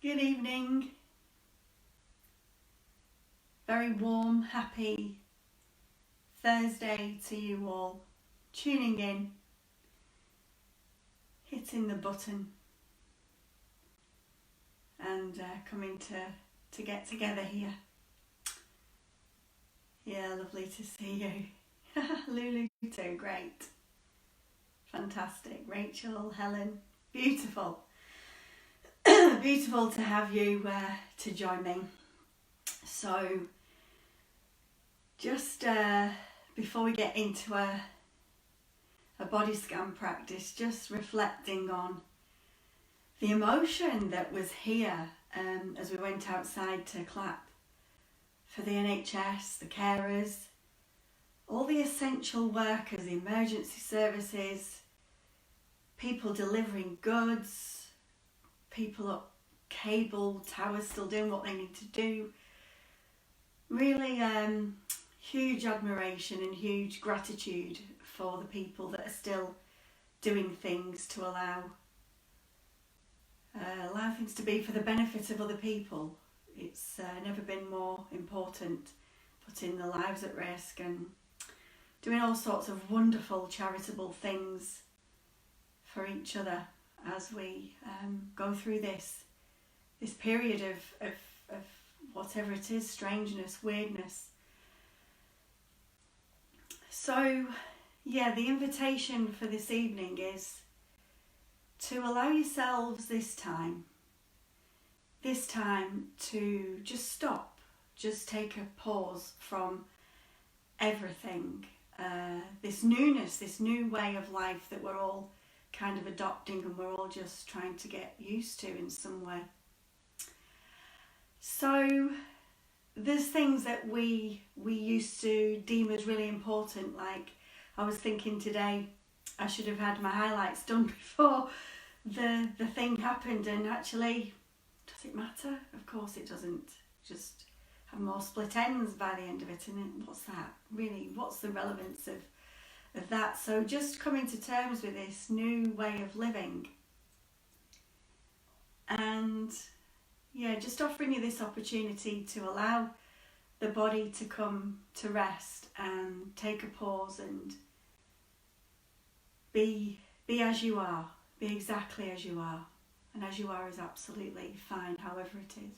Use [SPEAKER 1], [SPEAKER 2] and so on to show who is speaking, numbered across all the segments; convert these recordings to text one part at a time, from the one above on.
[SPEAKER 1] Good evening. Very warm, happy Thursday to you all. Tuning in, hitting the button and coming to get together here. Yeah, lovely to see you. Lulu too, great. Fantastic. Rachel, Helen, beautiful. Beautiful to have you to join me. So, just before we get into a body scan practice, just reflecting on the emotion that was here as we went outside to clap for the NHS, the carers, all the essential workers, the emergency services, people delivering goods, people up cable towers still doing what they need to do. Really huge admiration and huge gratitude for the people that are still doing things to allow things to be for the benefit of other people. It's never been more important, putting their lives at risk and doing all sorts of wonderful charitable things for each other as we go through this period of whatever it is, strangeness, weirdness. So, yeah, the invitation for this evening is to allow yourselves this time to just stop, just take a pause from everything, this newness, this new way of life that we're all kind of adopting and we're all just trying to get used to in some way. So there's things that we used to deem as really important, like I was thinking today I should have had my highlights done before the thing happened, and actually, does it matter? Of course it doesn't. Just have more split ends by the end of it, and what's that? Really, what's the relevance of that? So just coming to terms with this new way of living, and yeah, just offering you this opportunity to allow the body to come to rest and take a pause and be as you are, be exactly as you are, and as you are is absolutely fine, however it is.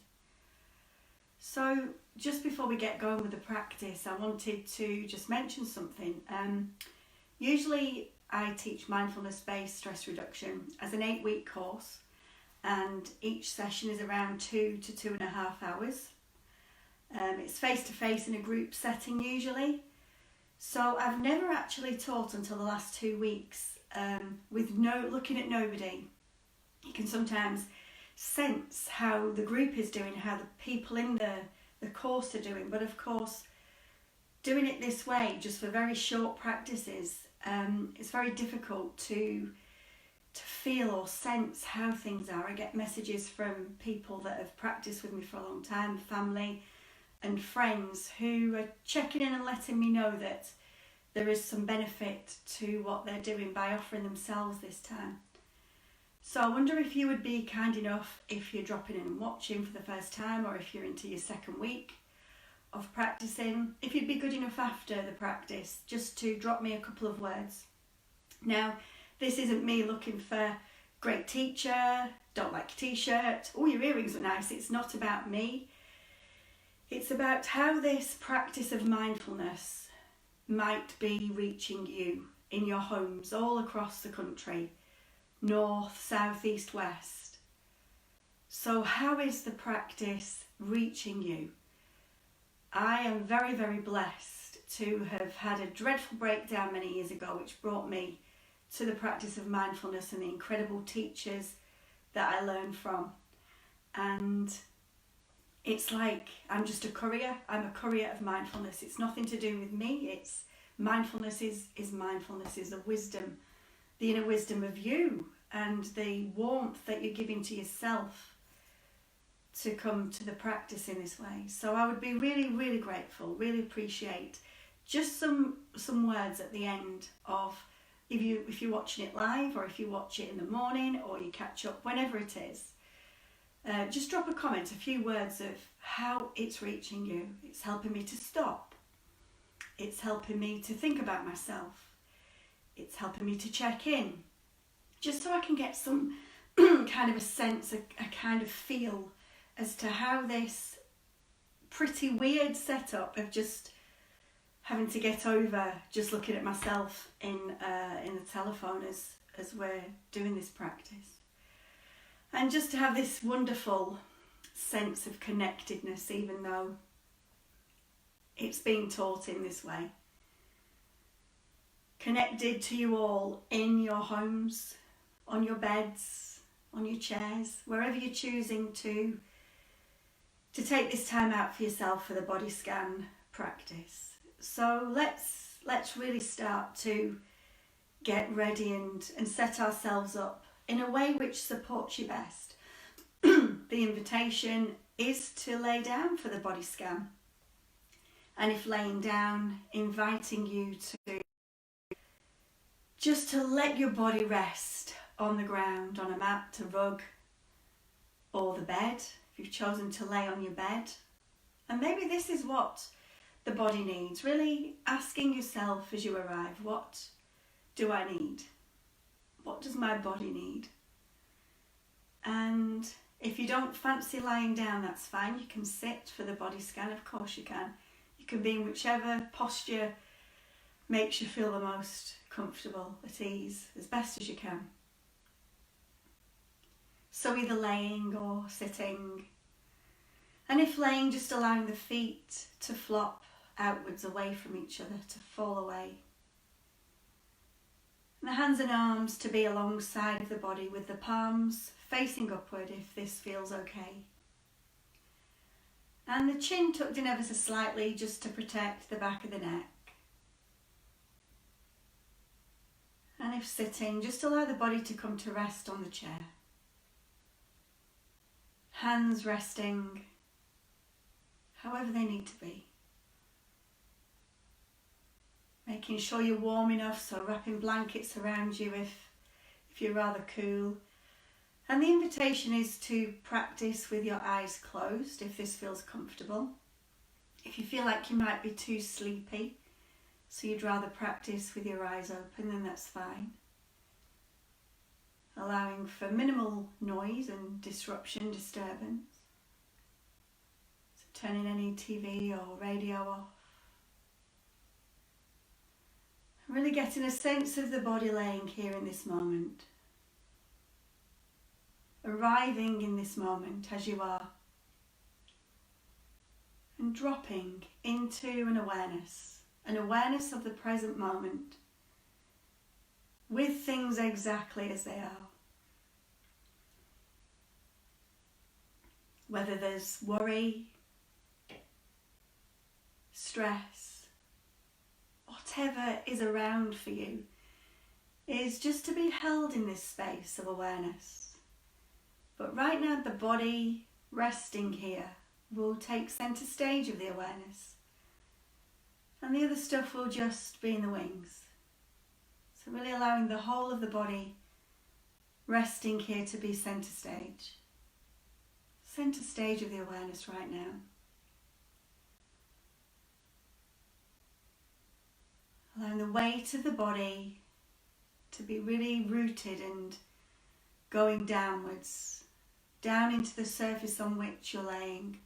[SPEAKER 1] So just before we get going with the practice, I wanted to just mention something. Usually I teach mindfulness-based stress reduction as an 8-week course, and each session is around 2 to 2.5 hours. It's face-to-face in a group setting usually. So I've never actually taught until the last 2 weeks with looking at nobody. You can sometimes sense how the group is doing, how the people in the course are doing, but of course doing it this way just for very short practices, it's very difficult to feel or sense how things are. I get messages from people that have practiced with me for a long time, family and friends, who are checking in and letting me know that there is some benefit to what they're doing by offering themselves this time. So I wonder if you would be kind enough, if you're dropping in and watching for the first time, or if you're into your second week of practicing, if you'd be good enough after the practice just to drop me a couple of words. Now, this isn't me looking for great teacher, don't like your t-shirt, oh your earrings are nice. It's not about me. It's about how this practice of mindfulness might be reaching you in your homes all across the country, north, south, east, west. So how is the practice reaching you? I am very, very blessed to have had a dreadful breakdown many years ago, which brought me to the practice of mindfulness and the incredible teachers that I learned from. And it's like I'm just a courier. I'm a courier of mindfulness. It's nothing to do with me. It's mindfulness is mindfulness, is the wisdom, the inner wisdom of you, and the warmth that you're giving to yourself to come to the practice in this way. So I would be really, really grateful, really appreciate just some words at the end of, if you're watching it live, or if you watch it in the morning, or you catch up whenever it is, just drop a comment, a few words of how it's reaching you. It's helping me to stop. It's helping me to think about myself. It's helping me to check in, just so I can get some kind of a sense, a kind of feel as to how this pretty weird setup of just having to get over just looking at myself in the telephone as we're doing this practice. And just to have this wonderful sense of connectedness, even though it's being taught in this way. Connected to you all in your homes, on your beds, on your chairs, wherever you're choosing to take this time out for yourself for the body scan practice. So let's really start to get ready and set ourselves up in a way which supports you best. The invitation is to lay down for the body scan. And if laying down, inviting you to just to let your body rest on the ground, on a mat, a rug, or the bed, if you've chosen to lay on your bed. And maybe this is what the body needs, really asking yourself as you arrive, what do I need? What does my body need? And if you don't fancy lying down, that's fine. You can sit for the body scan, of course you can. You can be in whichever posture makes you feel the most comfortable, at ease, as best as you can. So either laying or sitting. And if laying, just allowing the feet to flop outwards away from each other, to fall away. And the hands and arms to be alongside of the body with the palms facing upward if this feels okay. And the chin tucked in ever so slightly just to protect the back of the neck. And if sitting, just allow the body to come to rest on the chair. Hands resting however they need to be. Making sure you're warm enough, so wrapping blankets around you if you're rather cool. And the invitation is to practice with your eyes closed if this feels comfortable. If you feel like you might be too sleepy, so you'd rather practice with your eyes open, then that's fine. Allowing for minimal noise and disruption, disturbance. So turning any TV or radio off. Really getting a sense of the body laying here in this moment. Arriving in this moment as you are. And dropping into an awareness of the present moment. With things exactly as they are. Whether there's worry, stress, whatever is around for you, is just to be held in this space of awareness. But right now, the body resting here will take centre stage of the awareness. And the other stuff will just be in the wings. So really allowing the whole of the body resting here to be centre stage. Centre stage of the awareness right now. Allowing the weight of the body to be really rooted and going downwards, down into the surface on which you're laying.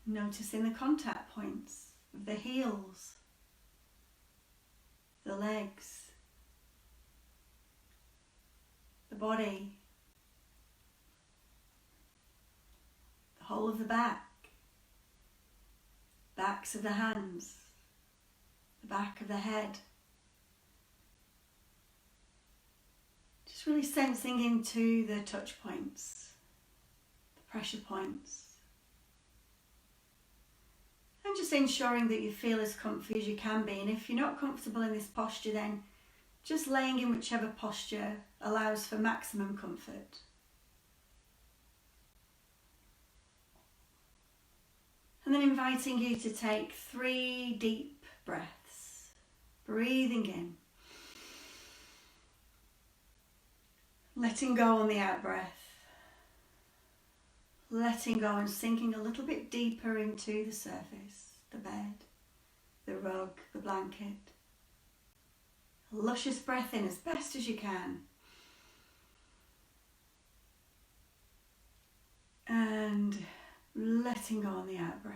[SPEAKER 1] Noticing the contact points of the heels, the legs, the body, the whole of the back, backs of the hands, the back of the head. Just really sensing into the touch points, the pressure points. And just ensuring that you feel as comfy as you can be. And if you're not comfortable in this posture, then just laying in whichever posture allows for maximum comfort. And then inviting you to take 3 deep breaths. Breathing in. Letting go on the out breath. letting go and sinking a little bit deeper into the surface, the bed, the rug, the blanket. A luscious breath in as best as you can. And letting go on the out breath.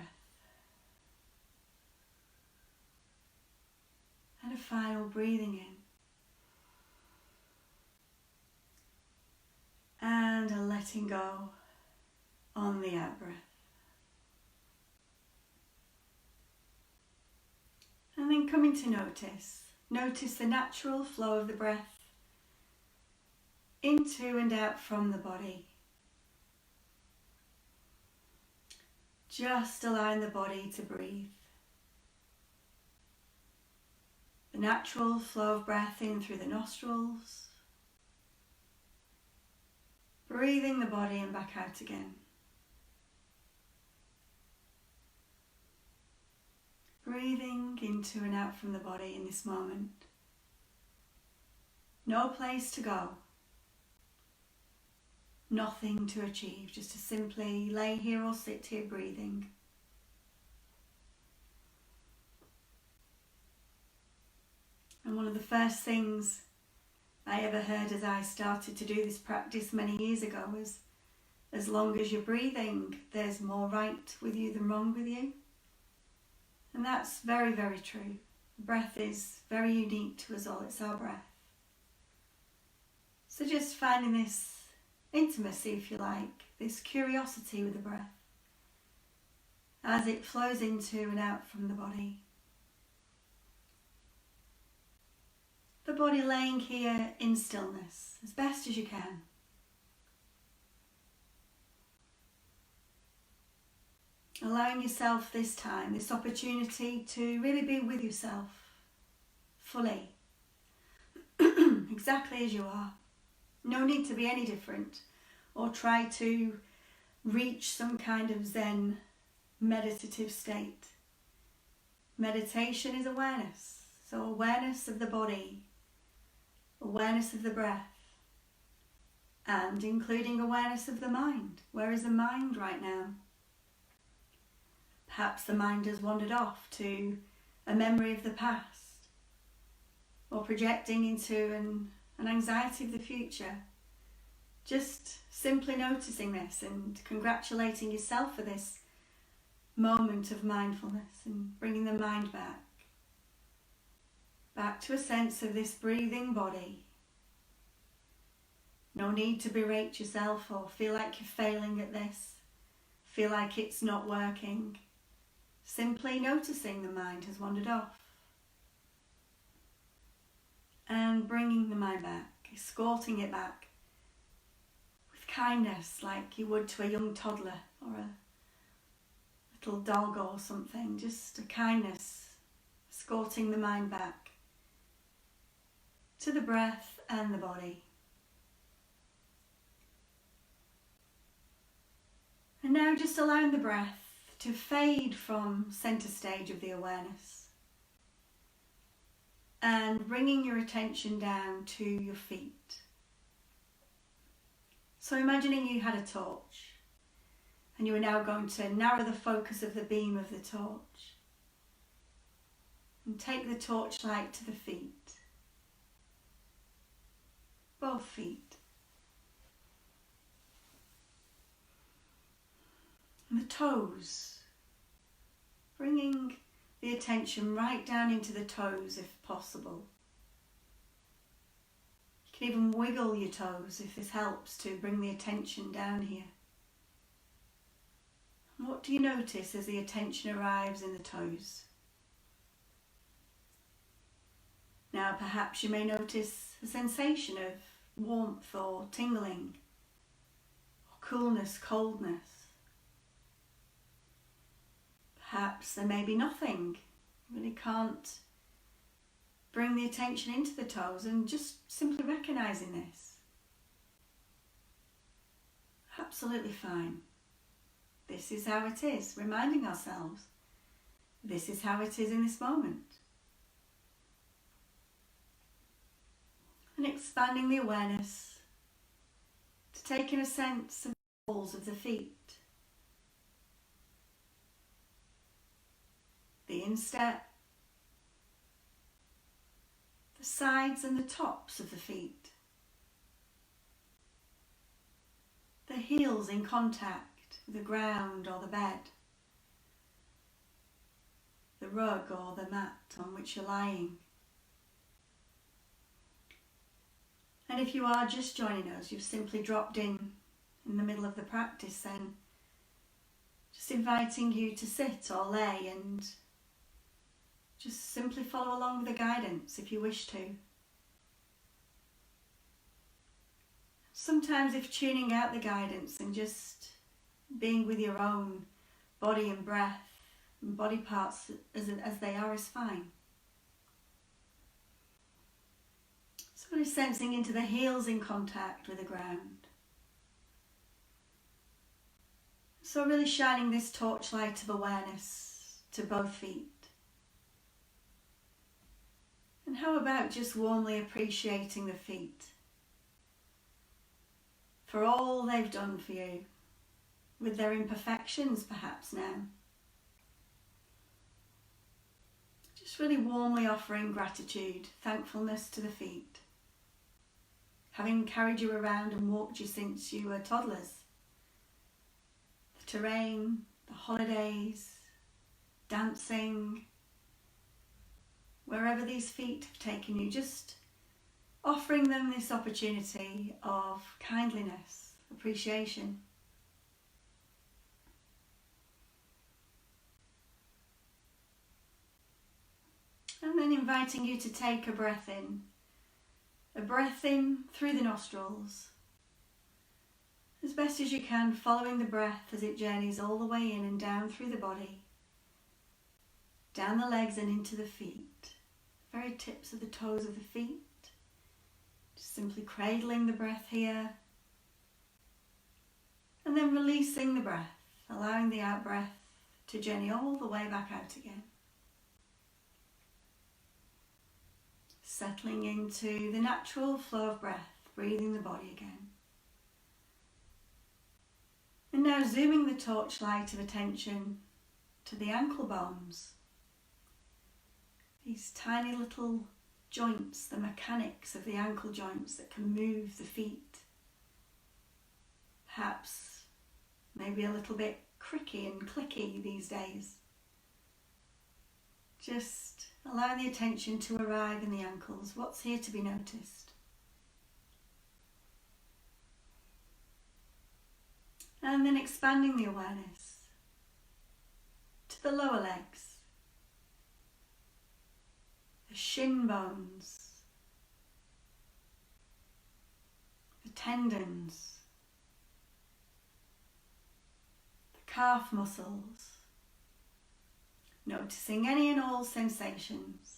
[SPEAKER 1] And a final breathing in. And a letting go on the out breath. And then coming to notice the natural flow of the breath into and out from the body. Just allowing the body to breathe. The natural flow of breath in through the nostrils. Breathing the body and back out again. Breathing into and out from the body in this moment. No place to go. Nothing to achieve, just to simply lay here or sit here breathing. And one of the first things I ever heard as I started to do this practice many years ago was, as long as you're breathing, there's more right with you than wrong with you. And that's very, very true. Breath is very unique to us all. It's our breath. So just finding this intimacy, if you like, this curiosity with the breath as it flows into and out from the body. The body laying here in stillness as best as you can. Allowing yourself this time, this opportunity to really be with yourself fully, exactly as you are. No need to be any different or try to reach some kind of Zen meditative state. Meditation is awareness. So awareness of the body, awareness of the breath, and including awareness of the mind. Where is the mind right now? Perhaps the mind has wandered off to a memory of the past or projecting into an anxiety of the future. Just simply noticing this and congratulating yourself for this moment of mindfulness and bringing the mind back to a sense of this breathing body. No need to berate yourself or feel like you're failing at this, feel like it's not working. Simply noticing the mind has wandered off and bringing the mind back, escorting it back with kindness like you would to a young toddler or a little dog or something. Just a kindness, escorting the mind back to the breath and the body. And now just allowing the breath to fade from center stage of the awareness and bringing your attention down to your feet. So imagining you had a torch and you are now going to narrow the focus of the beam of the torch and take the torchlight to the feet, both feet. And the toes, bringing the attention right down into the toes if possible. You can even wiggle your toes if this helps to bring the attention down here. And what do you notice as the attention arrives in the toes? Now perhaps you may notice a sensation of warmth or tingling, or coolness, coldness. Perhaps there may be nothing. You really can't bring the attention into the toes, and just simply recognizing this. Absolutely fine. This is how it is. Reminding ourselves, this is how it is in this moment. And expanding the awareness to take in a sense of the balls of the feet. the instep, the sides and the tops of the feet, the heels in contact with the ground or the bed, the rug or the mat on which you're lying. And if you are just joining us, you've simply dropped in the middle of the practice, then just inviting you to sit or lay and just simply follow along with the guidance if you wish to. Sometimes if tuning out the guidance and just being with your own body and breath and body parts as they are is fine. So really sensing into the heels in contact with the ground. So really shining this torchlight of awareness to both feet. And how about just warmly appreciating the feet for all they've done for you, with their imperfections perhaps now. Just really warmly offering gratitude, thankfulness to the feet, having carried you around and walked you since you were toddlers. The terrain, the holidays, dancing, wherever these feet have taken you, just offering them this opportunity of kindliness, appreciation. And then inviting you to take a breath in through the nostrils, as best as you can, following the breath as it journeys all the way in and down through the body, down the legs and into the feet, very tips of the toes of the feet. Just simply cradling the breath here, and then releasing the breath, allowing the out breath to journey all the way back out again. Settling into the natural flow of breath, breathing the body again. And now zooming the torchlight of attention to the ankle bones. These tiny little joints, the mechanics of the ankle joints that can move the feet. Perhaps maybe a little bit cricky and clicky these days. Just allowing the attention to arrive in the ankles. What's here to be noticed? And then expanding the awareness to the lower legs, the shin bones, the tendons, the calf muscles, noticing any and all sensations,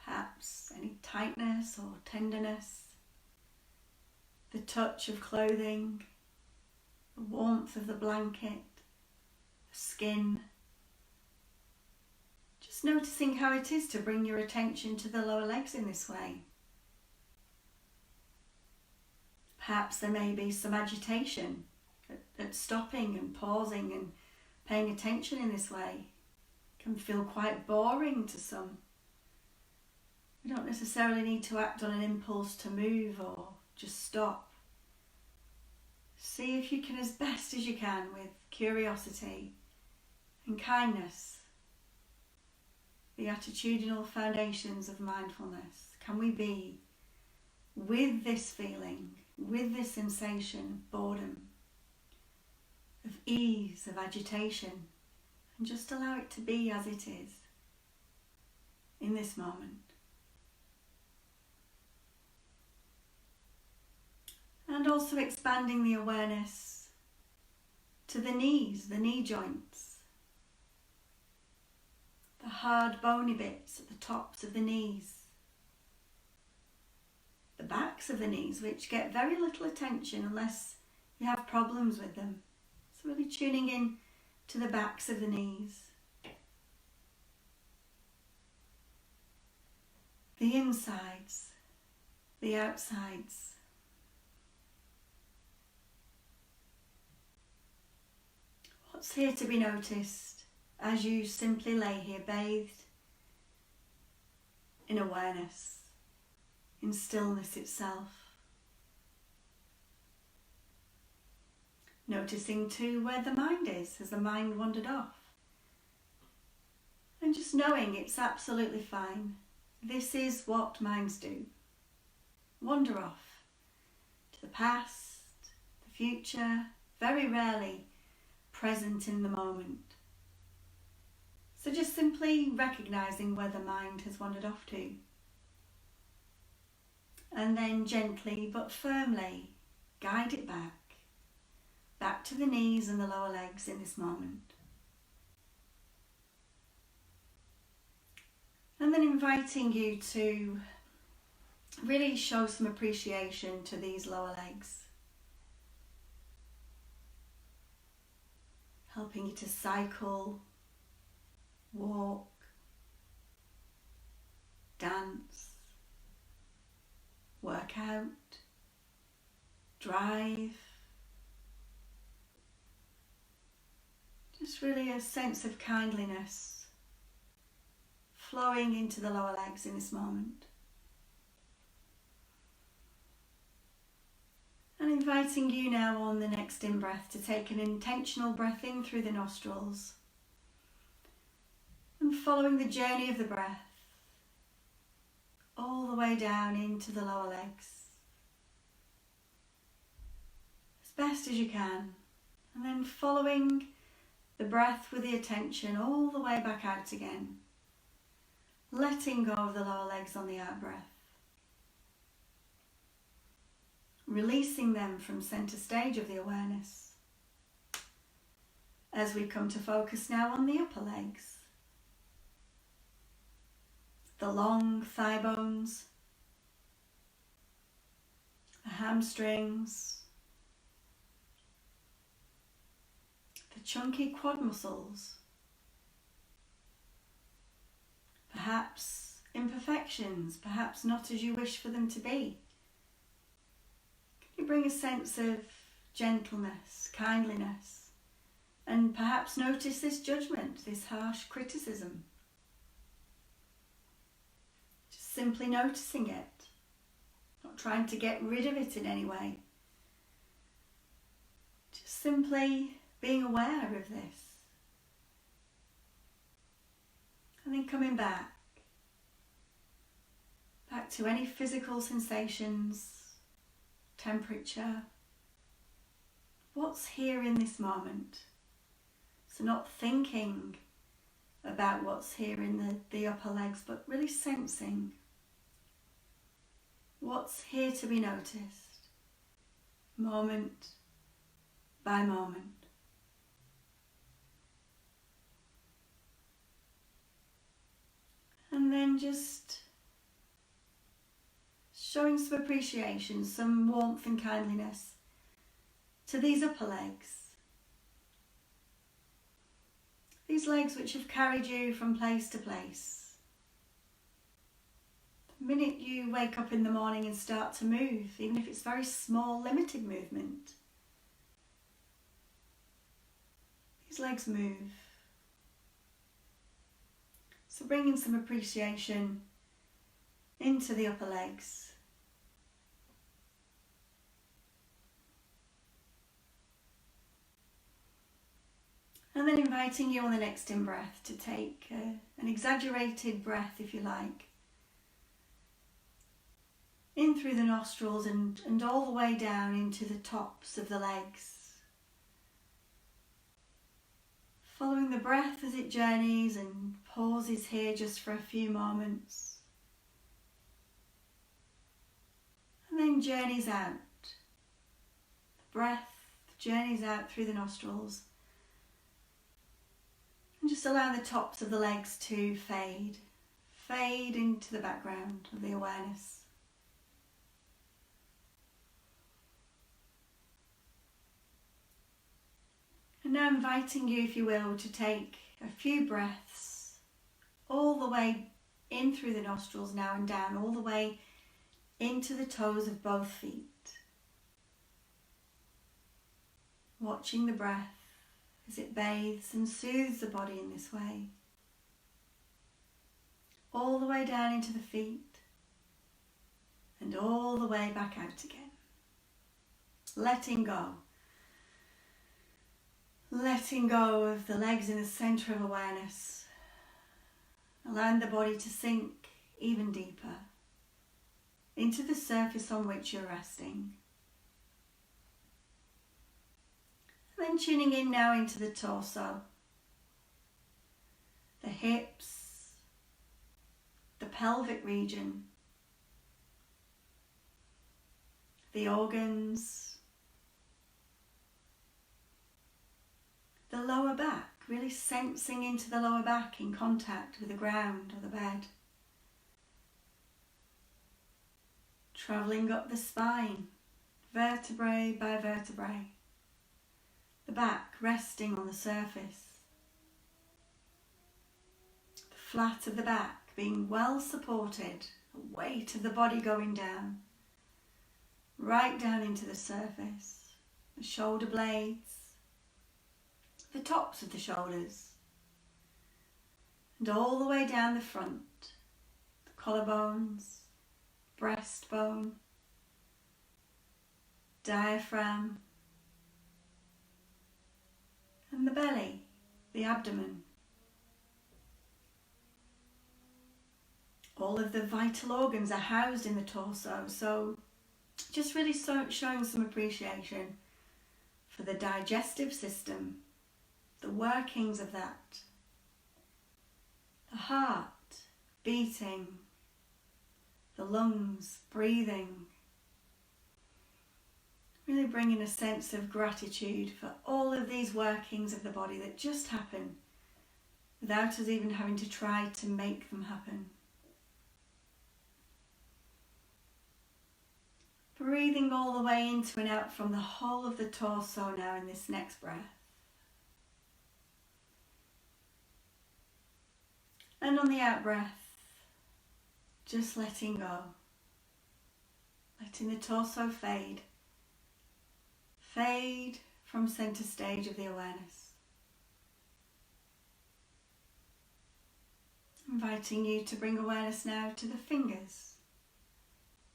[SPEAKER 1] perhaps any tightness or tenderness, the touch of clothing, the warmth of the blanket, the skin. Just noticing how it is to bring your attention to the lower legs in this way. Perhaps there may be some agitation at stopping and pausing and paying attention in this way. It can feel quite boring to some. We don't necessarily need to act on an impulse to move or just stop. See if you can, as best as you can, with curiosity and kindness, the attitudinal foundations of mindfulness. Can we be with this feeling, with this sensation of boredom, of ease, of agitation, and just allow it to be as it is in this moment. And also expanding the awareness to the knees, the knee joints, the hard bony bits at the tops of the knees, the backs of the knees, which get very little attention unless you have problems with them. So really tuning in to the backs of the knees, the insides, the outsides. What's here to be noticed as you simply lay here bathed in awareness, in stillness itself. Noticing too where the mind is, has the mind wandered off? And just knowing it's absolutely fine. This is what minds do. Wander off to the past, the future, very rarely present in the moment. So just simply recognizing where the mind has wandered off to. And then gently but firmly guide it back to the knees and the lower legs in this moment. And then inviting you to really show some appreciation to these lower legs. Helping you to cycle, walk, dance, work out, drive. Just really a sense of kindliness flowing into the lower legs in this moment. And inviting you now on the next in-breath to take an intentional breath in through the nostrils and following the journey of the breath all the way down into the lower legs as best as you can, and then following the breath with the attention all the way back out again, letting go of the lower legs on the out breath, releasing them from center stage of the awareness as we come to focus now on the upper legs, the long thigh bones, the hamstrings, the chunky quad muscles, perhaps imperfections, perhaps not as you wish for them to be. Can you bring a sense of gentleness, kindliness, and perhaps notice this judgment, this harsh criticism? Just simply noticing it, not trying to get rid of it in any way. Just simply being aware of this. And then coming back to any physical sensations, temperature. What's here in this moment? So not thinking about what's here in the upper legs, but really sensing what's here to be noticed, moment by moment. And then just showing some appreciation, some warmth and kindliness to these upper legs. These legs which have carried you from place to place. The minute you wake up in the morning and start to move, even if it's very small, limited movement, these legs move. So bringing some appreciation into the upper legs. And then inviting you on the next in-breath to take an exaggerated breath, if you like, in through the nostrils and all the way down into the tops of the legs. Following the breath as it journeys and pauses here just for a few moments. And then journeys out. The breath journeys out through the nostrils. And just allow the tops of the legs to fade into the background of the awareness. And now inviting you, if you will, to take a few breaths all the way in through the nostrils now and down, all the way into the toes of both feet. Watching the breath as it bathes and soothes the body in this way. All the way down into the feet and all the way back out again. Letting go. Letting go of the legs in the centre of awareness. Allowing the body to sink even deeper into the surface on which you're resting. And then tuning in now into the torso, the hips, the pelvic region, the organs, the lower back, really sensing into the lower back in contact with the ground or the bed. Travelling up the spine, vertebrae by vertebrae. The back resting on the surface. The flat of the back being well supported, the weight of the body going down, right down into the surface. The shoulder blades, the tops of the shoulders, and all the way down the front, the collarbones, breastbone, diaphragm, and the belly, the abdomen. All of the vital organs are housed in the torso, so just really showing some appreciation for the digestive system, the workings of that, the heart beating, the lungs breathing, really bringing a sense of gratitude for all of these workings of the body that just happen without us even having to try to make them happen. Breathing all the way into and out from the whole of the torso now in this next breath. And on the out breath, just letting go. Letting the torso fade. Fade from centre stage of the awareness. Inviting you to bring awareness now to the fingers.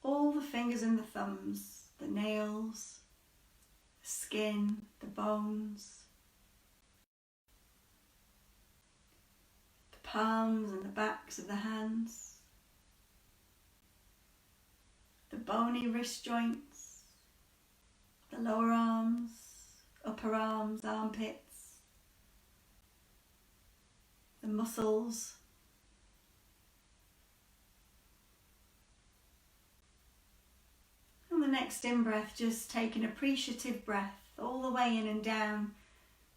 [SPEAKER 1] All the fingers and the thumbs, the nails, the skin, the bones, the palms and the backs of the hands, the bony wrist joints, the lower arms, upper arms, armpits, the muscles, and the next in-breath, just take an appreciative breath all the way in and down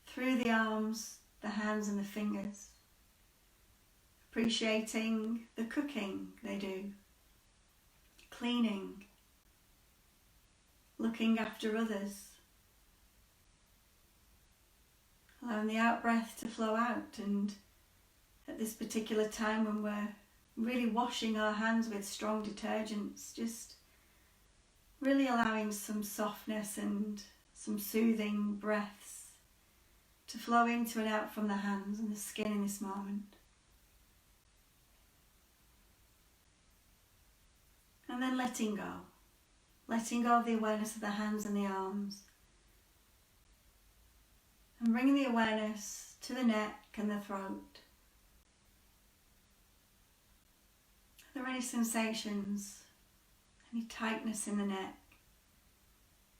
[SPEAKER 1] through the arms, the hands and the fingers, appreciating the cooking they do, cleaning, looking after others, allowing the out breath to flow out. And at this particular time when we're really washing our hands with strong detergents, just really allowing some softness and some soothing breaths to flow into and out from the hands and the skin in this moment. And then letting go of the awareness of the hands and the arms, and bringing the awareness to the neck and the throat. Are there any sensations, any tightness in the neck,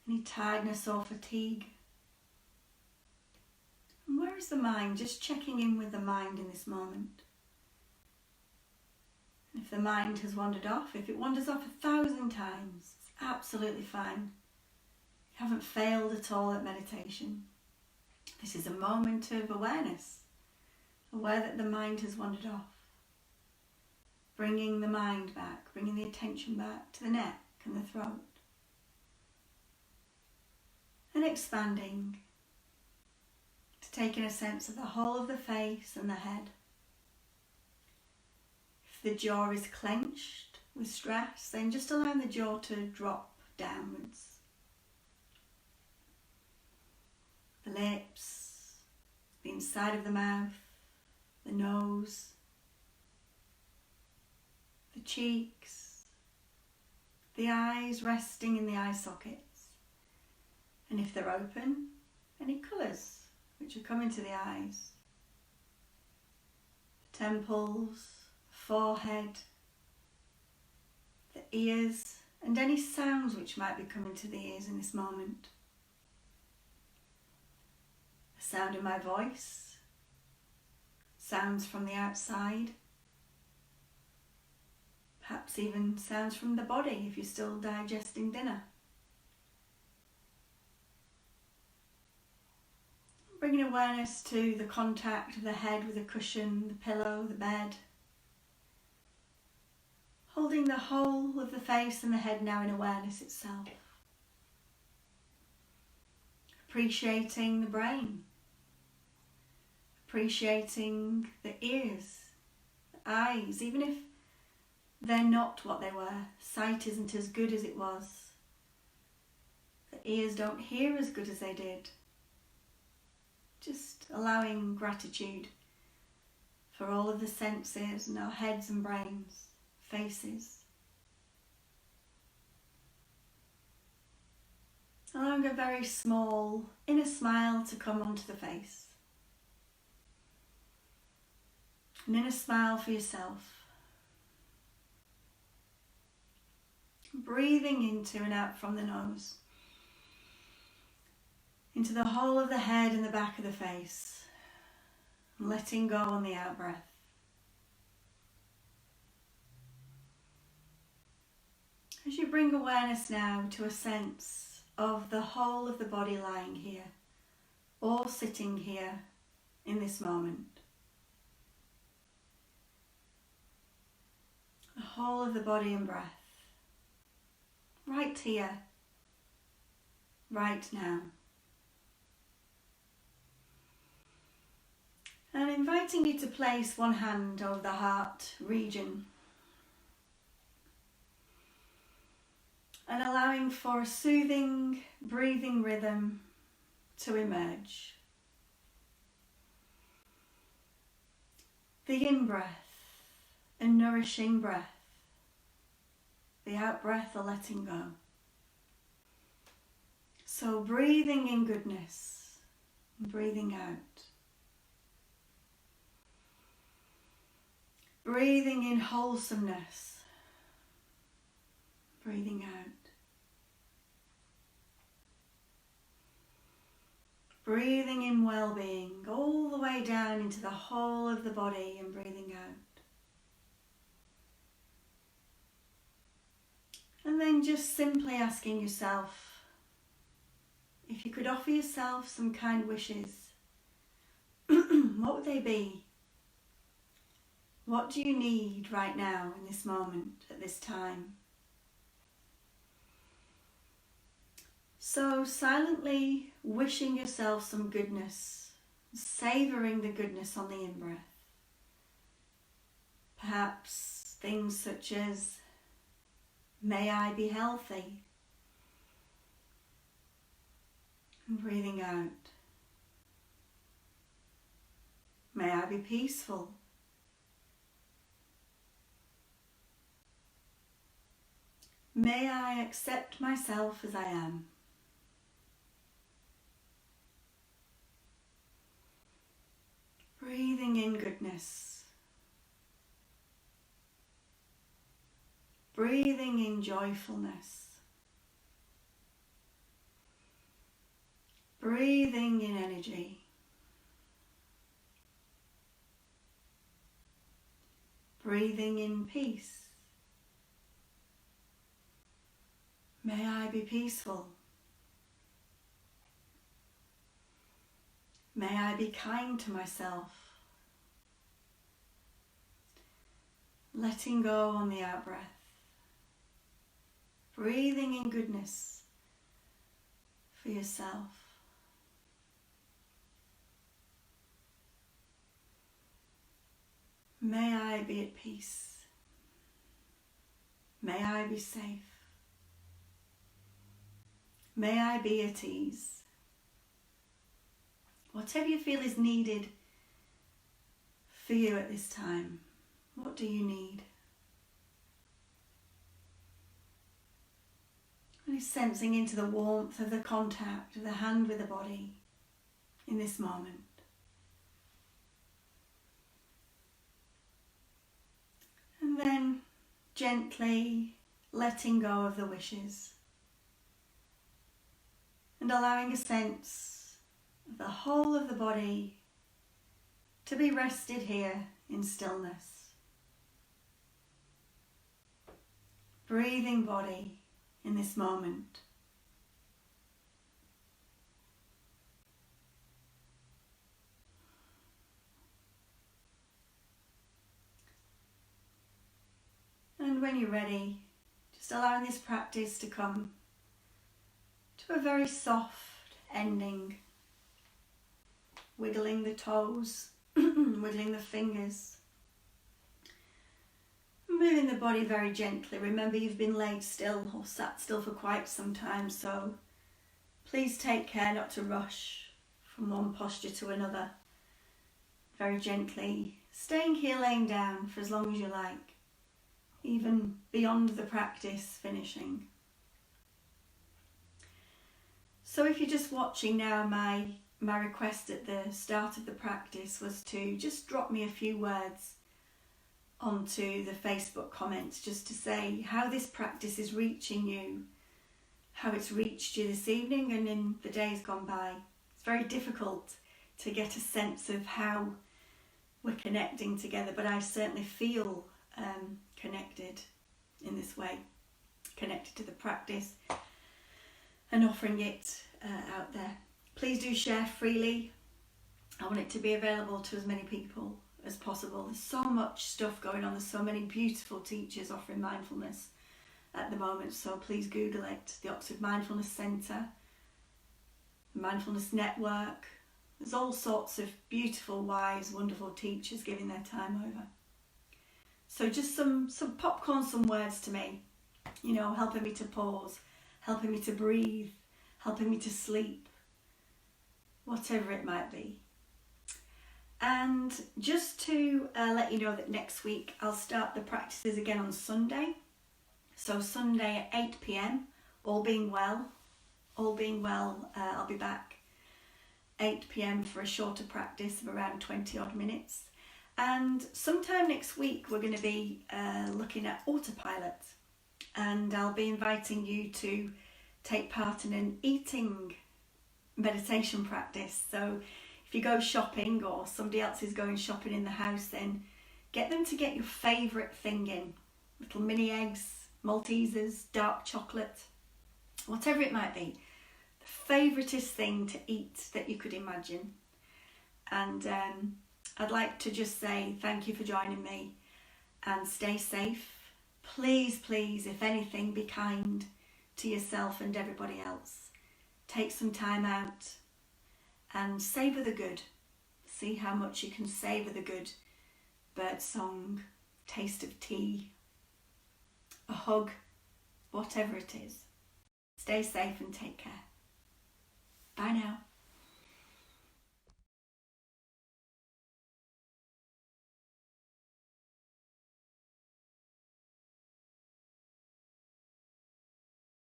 [SPEAKER 1] any tiredness or fatigue? And where is the mind? Just checking in with the mind in this moment. If the mind has wandered off, if it wanders off 1,000 times, it's absolutely fine. You haven't failed at all at meditation. This is a moment of awareness, aware that the mind has wandered off. Bringing the mind back, bringing the attention back to the neck and the throat. And expanding to taking a sense of the whole of the face and the head. If the jaw is clenched with stress, then just allowing the jaw to drop downwards. The lips, inside of the mouth, the nose, the cheeks, the eyes resting in the eye sockets, and if they're open, any colours which are coming to the eyes, the temples, forehead, the ears, and any sounds which might be coming to the ears in this moment. The sound of my voice, sounds from the outside, perhaps even sounds from the body if you're still digesting dinner. Bringing awareness to the contact of the head with the cushion, the pillow, the bed. Holding the whole of the face and the head now in awareness itself. Appreciating the brain. Appreciating the ears, the eyes, even if they're not what they were. Sight isn't as good as it was. The ears don't hear as good as they did. Just allowing gratitude for all of the senses and our heads and brains, faces. Allowing a very small inner smile to come onto the face. An inner smile for yourself. Breathing into and out from the nose. Into the whole of the head and the back of the face. And letting go on the out breath. As you bring awareness now to a sense of the whole of the body lying here, or sitting here in this moment. The whole of the body and breath. Right here, right now. And inviting you to place one hand over the heart region. And allowing for a soothing breathing rhythm to emerge. The in-breath, a nourishing breath. The out-breath, a letting go. So breathing in goodness, breathing out. Breathing in wholesomeness, breathing out. Breathing in well-being all the way down into the whole of the body and breathing out. And then just simply asking yourself if you could offer yourself some kind wishes, what would they be? What do you need right now in this moment, at this time? So silently wishing yourself some goodness, savouring the goodness on the in-breath. Perhaps things such as, may I be healthy? And breathing out. May I be peaceful? May I accept myself as I am? Breathing in goodness. Breathing in joyfulness. Breathing in energy. Breathing in peace. May I be peaceful. May I be kind to myself. Letting go on the out-breath. Breathing in goodness for yourself. May I be at peace. May I be safe. May I be at ease. Whatever you feel is needed for you at this time. What do you need? Really sensing into the warmth of the contact of the hand with the body in this moment. And then gently letting go of the wishes and allowing a sense of the whole of the body to be rested here in stillness. Breathing body in this moment. And when you're ready, just allowing this practice to come to a very soft ending. Wiggling the toes, wiggling the fingers. Moving the body very gently. Remember, you've been laid still or sat still for quite some time, so please take care not to rush from one posture to another. Very gently, staying here laying down for as long as you like, even beyond the practice finishing. So if you're just watching now, my request at the start of the practice was to just drop me a few words onto the Facebook comments just to say how this practice is reaching you, how it's reached you this evening and in the days gone by. It's very difficult to get a sense of how we're connecting together, but I certainly feel connected in this way, connected to the practice and offering it out there. Please do share freely. I want it to be available to as many people as possible. There's so much stuff going on. There's so many beautiful teachers offering mindfulness at the moment. So please Google it. The Oxford Mindfulness Centre, the Mindfulness Network. There's all sorts of beautiful, wise, wonderful teachers giving their time over. So just some popcorn, some words to me, you know, helping me to pause, helping me to breathe, helping me to sleep, whatever it might be. And just to let you know that next week I'll start the practices again on Sunday. So Sunday at 8 p.m, all being well, I'll be back 8 p.m. for a shorter practice of around 20 odd minutes. And sometime next week we're going to be looking at autopilot, and I'll be inviting you to take part in an eating meditation practice. So if you go shopping or somebody else is going shopping in the house, then get them to get your favourite thing in. Little mini eggs, Maltesers, dark chocolate, whatever it might be. The favouriteest thing to eat that you could imagine. And I'd like to just say thank you for joining me and stay safe. Please, please, if anything, be kind to yourself and everybody else. Take some time out and savour the good. See how much you can savour the good. Bird song, taste of tea, a hug, whatever it is. Stay safe and take care. Bye now.